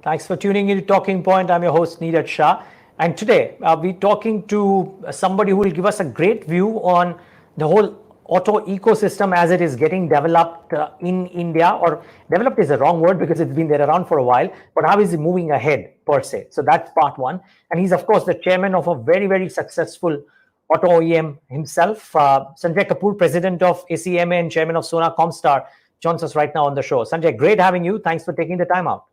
Thanks for tuning in to Talking Point. I'm your host, Niraj Shah. And today, we're talking to somebody who will give us a great view on the whole auto ecosystem as it is getting developed in India, or developed is the wrong word because it's been there around for a while, but how is it moving ahead per se? So that's part one. And he's, of course, the chairman of a very, very successful auto OEM himself. Sunjay Kapur, president of ACMA and chairman of Sona Comstar, joins us right now on the show. Sanjay, great having you. Thanks for taking the time out.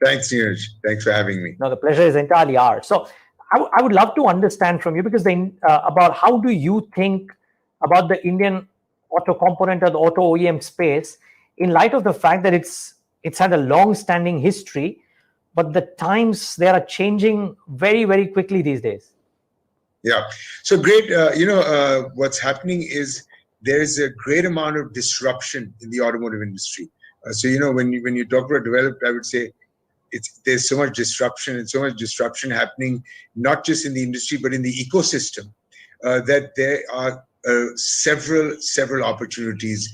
Thanks, Niraj. Thanks for having me. No, the pleasure is entirely ours. So I would love to understand from you, because about how do you think about the Indian auto component or the auto OEM space in light of the fact that it's had a long-standing history, but the times they are changing very, very quickly these days. Yeah. So great. What's happening is there's a great amount of disruption in the automotive industry. When you talk about developed, I would say there's so much disruption and so much disruption happening, not just in the industry, but in the ecosystem, that there are several opportunities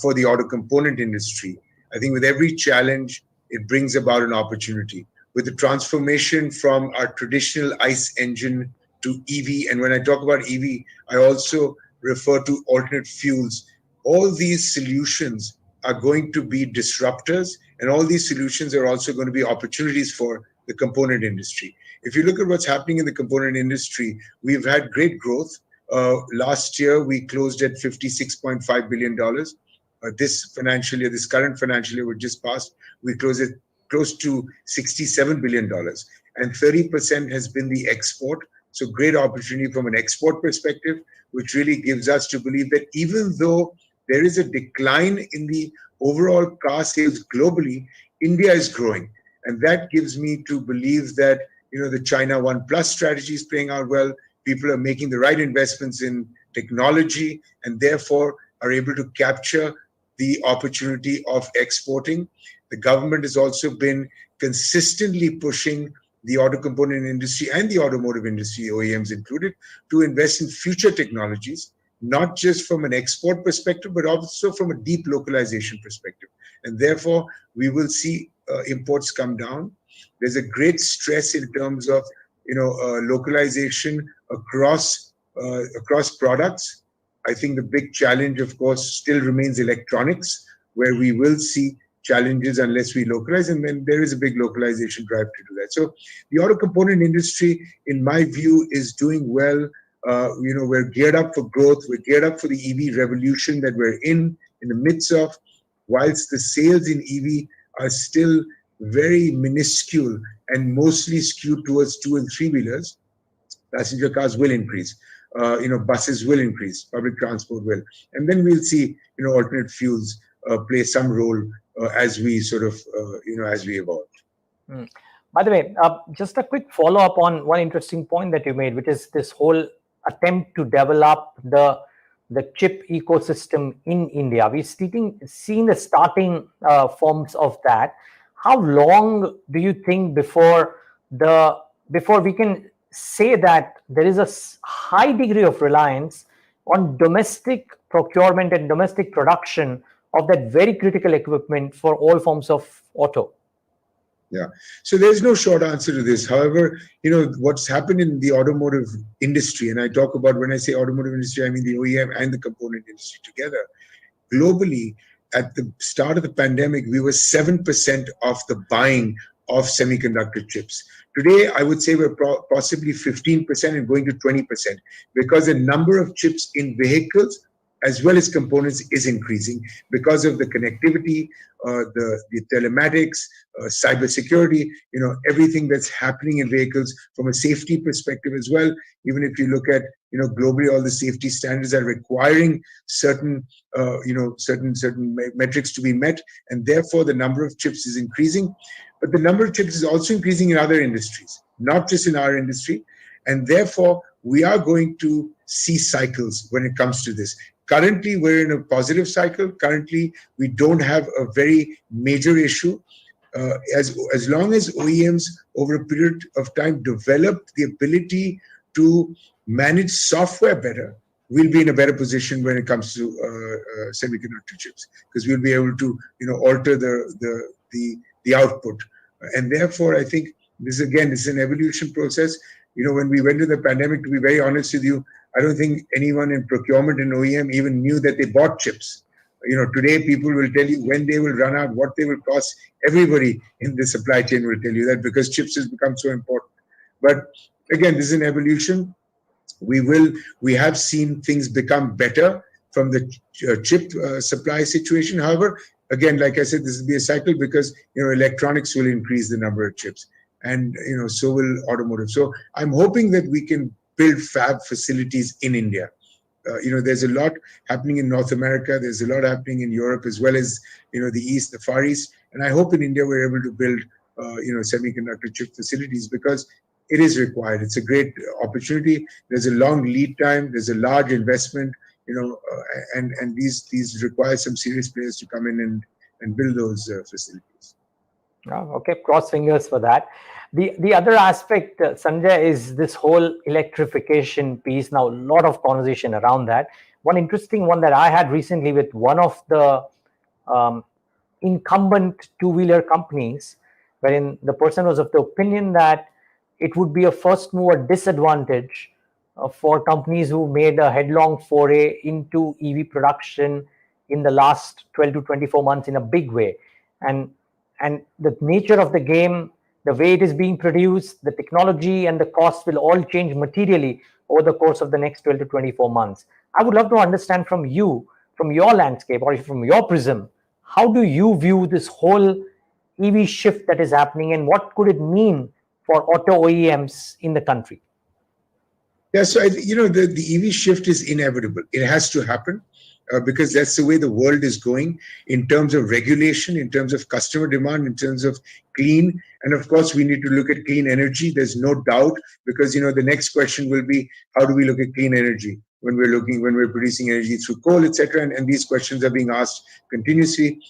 for the auto component industry. I think with every challenge, it brings about an opportunity. With the transformation from our traditional ICE engine to EV, and when I talk about EV, I also refer to alternate fuels. All these solutions are going to be disruptors, and all these solutions are also going to be opportunities for the component industry. If you look at what's happening in the component industry, we've had great growth. Last year, we closed at $56.5 billion. This current financial year we just passed, we closed at close to $67 billion. And 30% has been the export. So great opportunity from an export perspective, which really gives us to believe that even though there is a decline in the overall car sales globally, India is growing. And that gives me to believe that, the China One Plus strategy is playing out well. People are making the right investments in technology and therefore are able to capture the opportunity of exporting. The government has also been consistently pushing the auto component industry and the automotive industry, OEMs included, to invest in future technologies, not just from an export perspective, but also from a deep localization perspective. And therefore, we will see imports come down. There's a great stress in terms of localization across products. I think the big challenge, of course, still remains electronics, where we will see challenges unless we localize, and then there is a big localization drive to do that. So the auto component industry, in my view, is doing well. We're geared up for growth. We're geared up for the EV revolution that we're in the midst of. Whilst the sales in EV are still very minuscule and mostly skewed towards 2 and 3 wheelers, passenger cars will increase. Buses will increase. Public transport will, and then we'll see alternate fuels play some role as we as we evolve. By the way, just a quick follow-up on one interesting point that you made, which is this whole attempt to develop the chip ecosystem in India. We're seeing the starting forms of that. How long do you think before we can say that there is a high degree of reliance on domestic procurement and domestic production of that very critical equipment for all forms of auto? Yeah. So there's no short answer to this. However, what's happened in the automotive industry, and I talk about, when I say automotive industry, I mean the OEM and the component industry together. Globally, at the start of the pandemic, we were 7% of the buying of semiconductor chips. Today, I would say we're possibly 15% and going to 20%, because the number of chips in vehicles as well as components is increasing because of the connectivity, the telematics, cybersecurity, everything that's happening in vehicles from a safety perspective as well. Even if you look at, globally, all the safety standards are requiring certain metrics to be met, and therefore the number of chips is increasing. But the number of chips is also increasing in other industries, not just in our industry, and therefore we are going to see cycles when it comes to this. Currently, we're in a positive cycle. Currently, we don't have a very major issue. As long as OEMs over a period of time develop the ability to manage software better, we'll be in a better position when it comes to semiconductor chips, because we'll be able to alter the output And therefore, I think this is an evolution process. When we went to the pandemic, to be very honest with you, I don't think anyone in procurement and OEM even knew that they bought chips. Today people will tell you when they will run out, what they will cost. Everybody in the supply chain will tell you that, because chips has become so important. But again, this is an evolution. We have seen things become better from the chip supply situation. However, again, like I said, this will be a cycle, because electronics will increase the number of chips, and so will automotive. So I'm hoping that we can build fab facilities in India. There's a lot happening in North America. There's a lot happening in Europe, as well as the East, the Far East. And I hope in India we're able to build semiconductor chip facilities, because it is required. It's a great opportunity. There's a long lead time. There's a large investment. And these require some serious players to come in and build those facilities. Oh, okay, cross fingers for that. The other aspect, Sanjay, is this whole electrification piece. Now, a lot of conversation around that. One interesting one that I had recently with one of the incumbent two-wheeler companies, wherein the person was of the opinion that it would be a first mover disadvantage for companies who made a headlong foray into EV production in the last 12 to 24 months in a big way. And the nature of the game, the way it is being produced, the technology and the cost will all change materially over the course of the next 12 to 24 months. I would love to understand from you, from your landscape or from your prism, how do you view this whole EV shift that is happening, and what could it mean for auto OEMs in the country? Yeah, so the EV shift is inevitable. It has to happen. Because that's the way the world is going in terms of regulation, in terms of customer demand, in terms of clean. And of course, we need to look at clean energy. There's no doubt, because the next question will be, how do we look at clean energy when we're producing energy through coal, etc. And these questions are being asked continuously,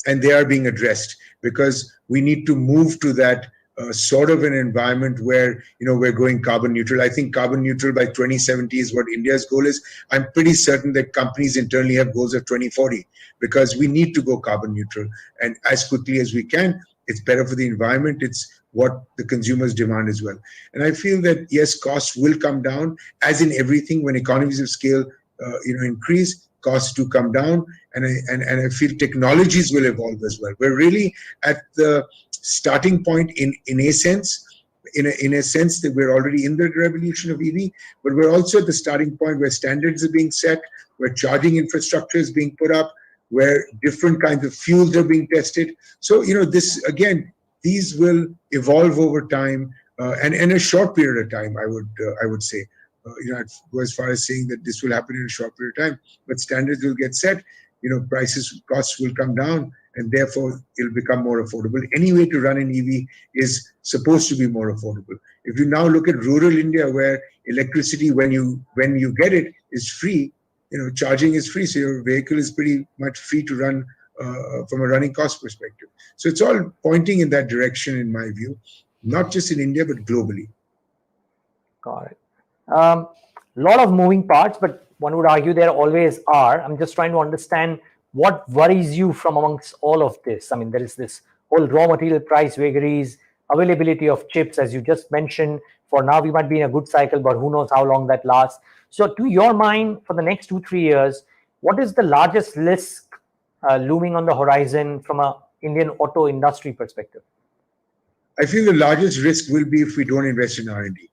and they are being addressed, because we need to move to that sort of an environment where we're going carbon neutral. I think carbon neutral by 2070 is what India's goal is. I'm pretty certain that companies internally have goals of 2040, because we need to go carbon neutral, and as quickly as we can. It's better for the environment. It's what the consumers demand as well. And I feel that yes, costs will come down, as in everything. When economies of scale increase, costs do come down, and I feel technologies will evolve as well. We're really at the starting point in a sense that we're already in the revolution of EV, but we're also at the starting point where standards are being set, where charging infrastructure is being put up, where different kinds of fuels are being tested. So these will evolve over time, and in a short period of time. I would say, I'd go as far as saying that this will happen in a short period of time. But standards will get set. Costs will come down, and therefore it'll become more affordable. Any way to run an EV is supposed to be more affordable. If you now look at rural India, where electricity, when you get it, is free, charging is free, so your vehicle is pretty much free to run from a running cost perspective. So it's all pointing in that direction, in my view, not just in India, but globally. Got it. Lot of moving parts, but one would argue there always are. I'm just trying to understand what worries you from amongst all of this. I mean, there is this whole raw material price vagaries, availability of chips, as you just mentioned. For now, we might be in a good cycle, but who knows how long that lasts. So to your mind, for the next 2-3 years, what is the largest risk looming on the horizon from an Indian auto industry perspective? I feel the largest risk will be if we don't invest in R&D.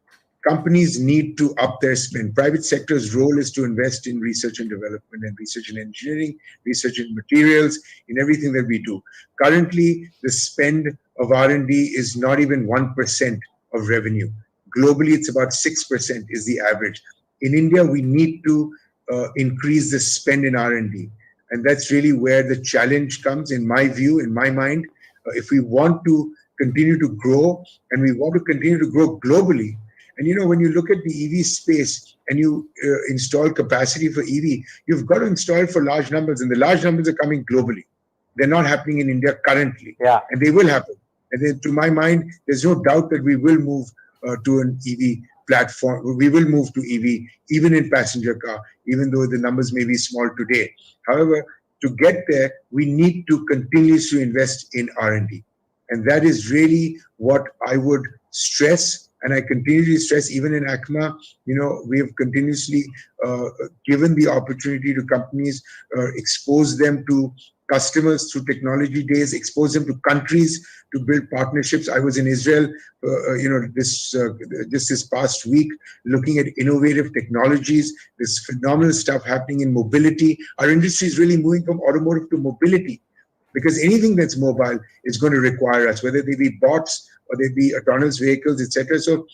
Companies need to up their spend. Private sector's role is to invest in research and development and research and engineering, research and materials, in everything that we do. Currently, the spend of R&D is not even 1% of revenue. Globally, it's about 6% is the average. In India, we need to increase the spend in R&D. And that's really where the challenge comes, in my view, in my mind. If we want to continue to grow, and we want to continue to grow globally, and when you look at the EV space and you install capacity for EV, you've got to install it for large numbers, and the large numbers are coming globally. They're not happening in India currently, and they will happen. And then, to my mind, there's no doubt that we will move to an EV platform. We will move to EV, even in passenger car, even though the numbers may be small today. However, to get there, we need to continuously invest in R&D. And that is really what I would stress, and I continue to stress even in ACMA. We have continuously given the opportunity to companies, expose them to customers through technology days, expose them to countries to build partnerships. I was in Israel, just this past week, looking at innovative technologies. There's phenomenal stuff happening in mobility. Our industry is really moving from automotive to mobility, because anything that's mobile is going to require us, whether they be bots or they be autonomous vehicles, etc. So,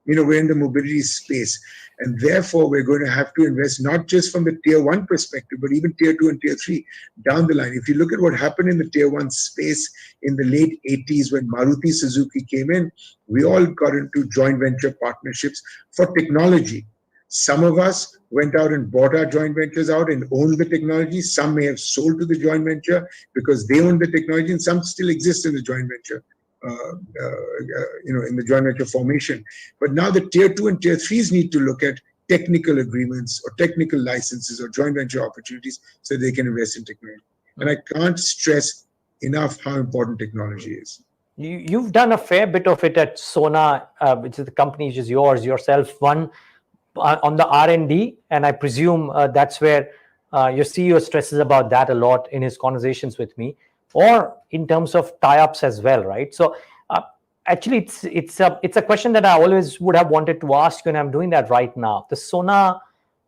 we're in the mobility space, and therefore we're going to have to invest not just from the tier one perspective, but even tier two and tier three down the line. If you look at what happened in the tier one space in the late 80s when Maruti Suzuki came in, we all got into joint venture partnerships for technology. Some of us went out and bought our joint ventures out and owned the technology. Some may have sold to the joint venture because they owned the technology, and some still exist in the joint venture, in the joint venture formation. But now the tier two and tier threes need to look at technical agreements or technical licenses or joint venture opportunities so they can invest in technology. And I can't stress enough how important technology is. You've done a fair bit of it at Sona, which is the company which is yourself, one on the R&D, and I presume that's where your CEO stresses about that a lot in his conversations with me, or in terms of tie-ups as well, right? So actually, it's a question that I always would have wanted to ask you, and I'm doing that right now. The Sona,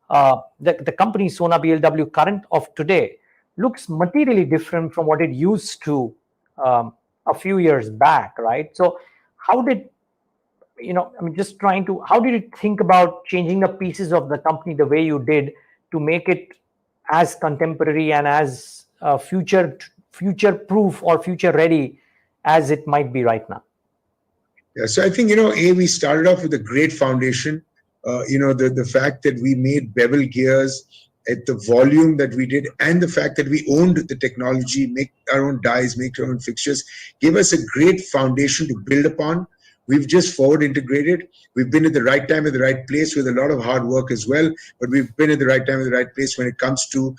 the company Sona BLW current of today looks materially different from what it used to a few years back, right? So how did how did you think about changing the pieces of the company the way you did to make it as contemporary and as future proof or future ready as it might be right now? Yeah, so I think, we started off with a great foundation. The fact that we made bevel gears at the volume that we did, and the fact that we owned the technology, make our own dies, make our own fixtures, gave us a great foundation to build upon. We've just forward integrated. We've been at the right time at the right place with a lot of hard work as well, but we've been at the right time at the right place when it comes to,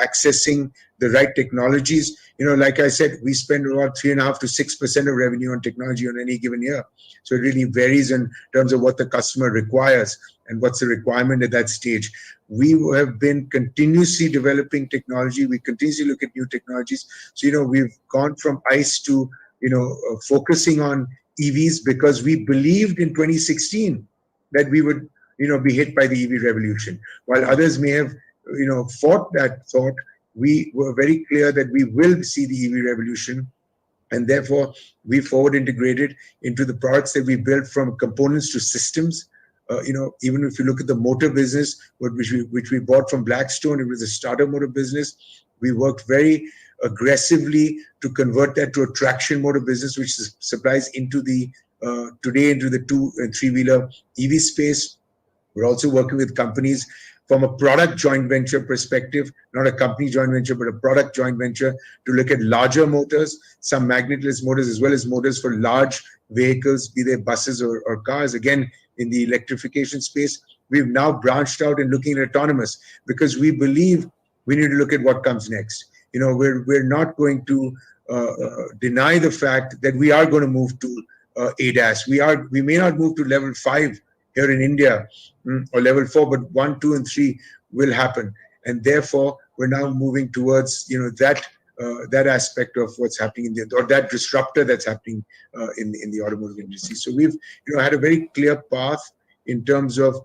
accessing the right technologies. Like I said, we spend about 3.5% to 6% of revenue on technology on any given year. So it really varies in terms of what the customer requires and what's the requirement at that stage. We have been continuously developing technology. We continuously look at new technologies. So, we've gone from ICE to, focusing on EVs because we believed in 2016 that we would, be hit by the EV revolution. While others may have, fought that thought, we were very clear that we will see the EV revolution, and therefore we forward integrated into the products that we built, from components to systems. Even if you look at the motor business, which we bought from Blackstone, it was a starter motor business. We worked very aggressively to convert that to a traction motor business, which supplies into the today into the 2 and 3 wheeler EV space. We're also working with companies from a product joint venture perspective, not a company joint venture, but a product joint venture, to look at larger motors, some magnetless motors, as well as motors for large vehicles, be they buses or cars. Again, in the electrification space, we've now branched out and looking at autonomous, because we believe we need to look at what comes next. We're not going to deny the fact that we are going to move to ADAS. We may not move to level 5 here in India or level 4, but 1, 2, and 3 will happen. And therefore, we're now moving towards that aspect of what's happening or that disruptor that's happening in the automotive industry. So we've had a very clear path in terms of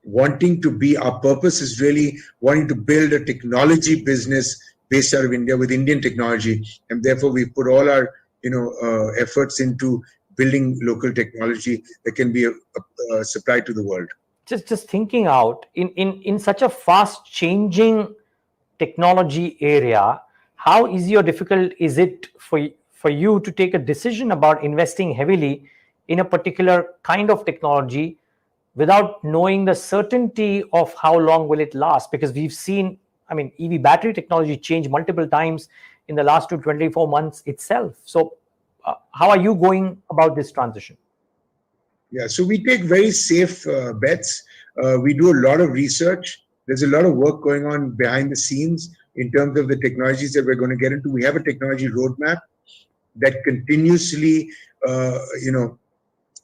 wanting to be. Our purpose is really wanting to build a technology business based out of India with Indian technology, and therefore we put all our efforts into building local technology that can be supplied to the world. Just thinking out in such a fast changing technology area, how easy or difficult is it for you to take a decision about investing heavily in a particular kind of technology without knowing the certainty of how long will it last? Because we've seen, EV battery technology change multiple times in the last 24 months itself. So how are you going about this transition? Yeah, so we take very safe bets. We do a lot of research. There's a lot of work going on behind the scenes in terms of the technologies that we're going to get into. We have a technology roadmap, that continuously,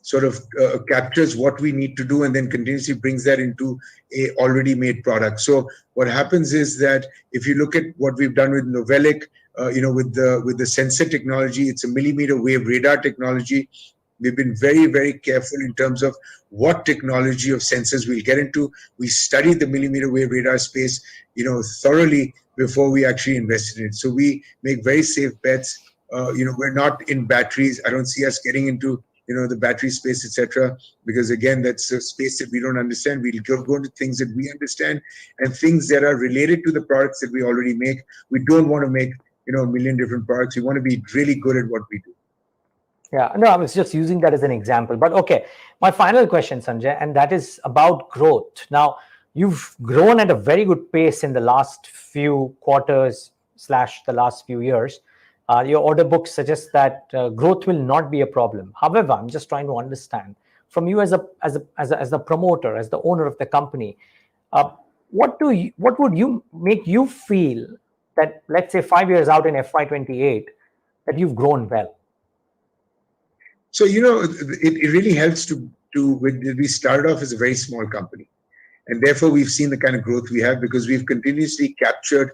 sort of captures what we need to do and then continuously brings that into a already made product. So what happens is that if you look at what we've done with Novelic, with the sensor technology, it's a millimeter wave radar technology. We've been very, very careful in terms of what technology of sensors we'll get into. We studied the millimeter wave radar space, thoroughly before we actually invested in it. So we make very safe bets. We're not in batteries. I don't see us getting into the battery space, etc. Because again, that's a space that we don't understand. We'll go into things that we understand and things that are related to the products that we already make. We don't want to make a million different products. We want to be really good at what we do. Yeah, no, I was just using that as an example. But okay, my final question, Sanjay, and that is about growth. Now, you've grown at a very good pace in the last few quarters / the last few years. Your order book suggests that growth will not be a problem. However, I'm just trying to understand from you as a promoter, as the owner of the company, what would you make you feel that, let's say, 5 years out in FY28, that you've grown well? So, it really helps we started off as a very small company. And therefore, we've seen the kind of growth we have because we've continuously captured,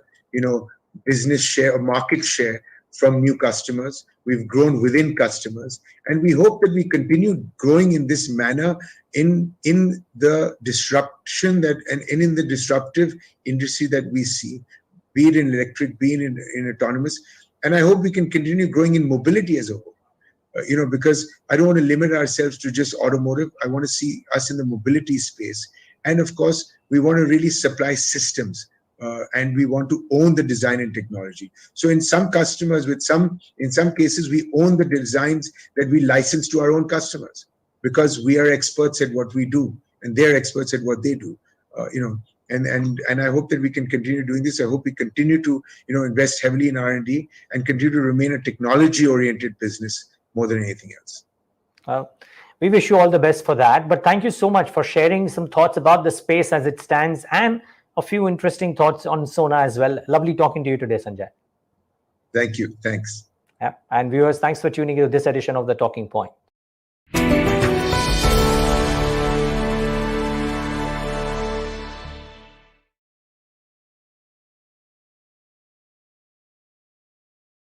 business share or market share from new customers. We've grown within customers. And we hope that we continue growing in this manner in the disruption and in the disruptive industry that we see, be it in electric, be it in autonomous. And I hope we can continue growing in mobility as a whole. Because I don't want to limit ourselves to just automotive. I want to see us in the mobility space. And of course, we want to really supply systems and we want to own the design and technology. So in some customers, in some cases, we own the designs that we license to our own customers because we are experts at what we do and they're experts at what they do. And I hope that we can continue doing this. I hope we continue to invest heavily in R&D and continue to remain a technology-oriented business more than anything else. We wish you all the best for that. But thank you so much for sharing some thoughts about the space as it stands and a few interesting thoughts on Sona as well. Lovely talking to you today, Sanjay. Thank you. Thanks. Yeah. And viewers, thanks for tuning into this edition of The Talking Point.